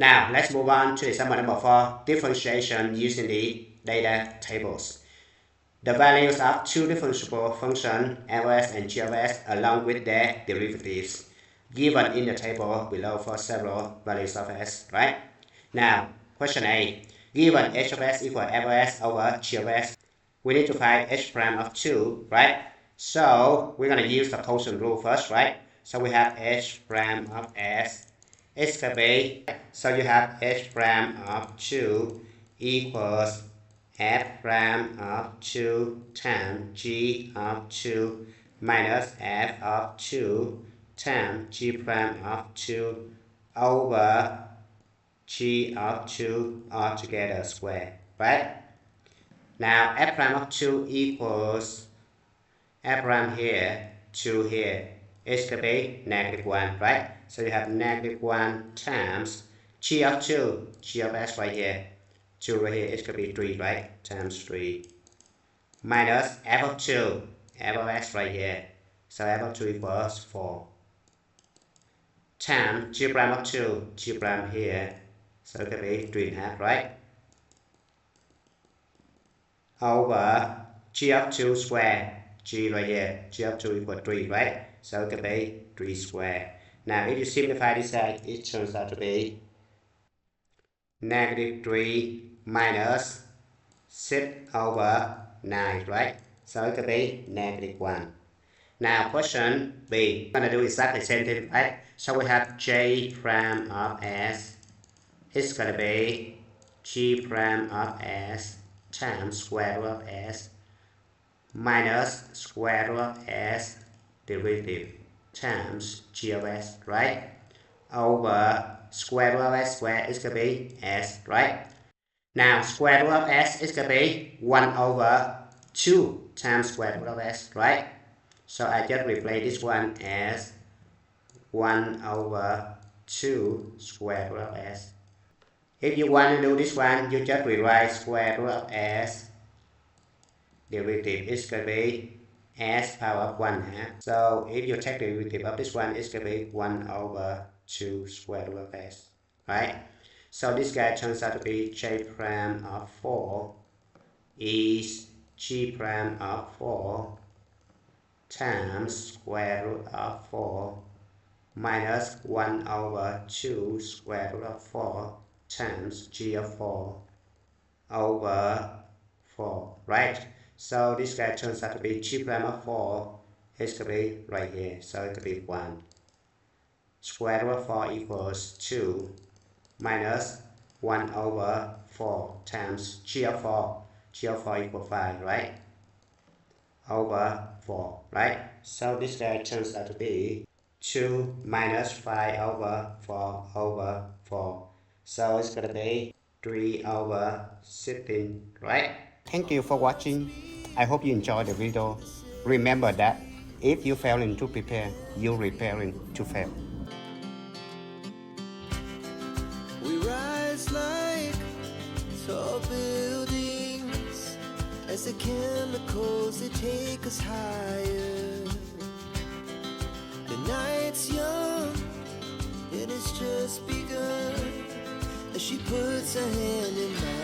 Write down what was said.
Now, let's move on to example number 4, differentiation using the data tables. The values of two differentiable functions, f(s) and g(s), along with their derivatives, given in the table below for several values of s, right? Now, question A. Given h of s equals f(s) over g of s, we need to find h prime of 2, right? So, we're going to use the quotient rule first, right? So, we have h prime of s is going to be, so you have h prime of 2 equals f prime of 2 times g of 2 minus f of 2 times g prime of 2 over g of 2 altogether square, right? Now f prime of 2 equals f prime here, 2 here, it's going to be -1, right? So you have -1 times g of 2, g of s right here, 2 right here, it's going to be 3, right? Times 3. Minus f of 2, f of s right here. So f of 2 equals 4. Times g prime of 2, g prime here. So it could be 3.5, right? Over g of 2 square, g right here, g of 2 equals 3, right? So it could be 3 square. Now if you simplify this side, it turns out to be -3 minus 6 over 9, right? So it could be -1. Now question B, we're going to do exactly the same thing, right? So we have j prime of s is going to be g prime of s times square root of s minus square root of s derivative times g of s, right? Over square root of s squared is going to be s, right? Now square root of s is going to be 1 over 2 times square root of s, right? So I just replace this one as 1 over 2 square root of s. If you want to do this one, you just rewrite square root of s derivative is going to be s power 1/2. So if you take the derivative of this one, it's going to be 1 over 2 square root of s, right? So this guy turns out to be j prime of 4 is g prime of 4 times square root of 4 minus 1 over 2 square root of 4 times g of 4 over 4, right? So this guy turns out to be g prime of 4 is going to be right here, so it could be 1. Square root of 4 equals 2 minus 1 over 4 times g of 4. G of 4 equals 5, right? Over 4, right? So this guy turns out to be 2 minus 5 over 4 over 4. So it's going to be 3 over 16, right? Thank you for watching. I hope you enjoyed the video. Remember that if you failing to prepare, you're preparing to fail. We rise like tall buildings as the chemicals they take us higher. The night's young and it's just begun as she puts her hand in mine.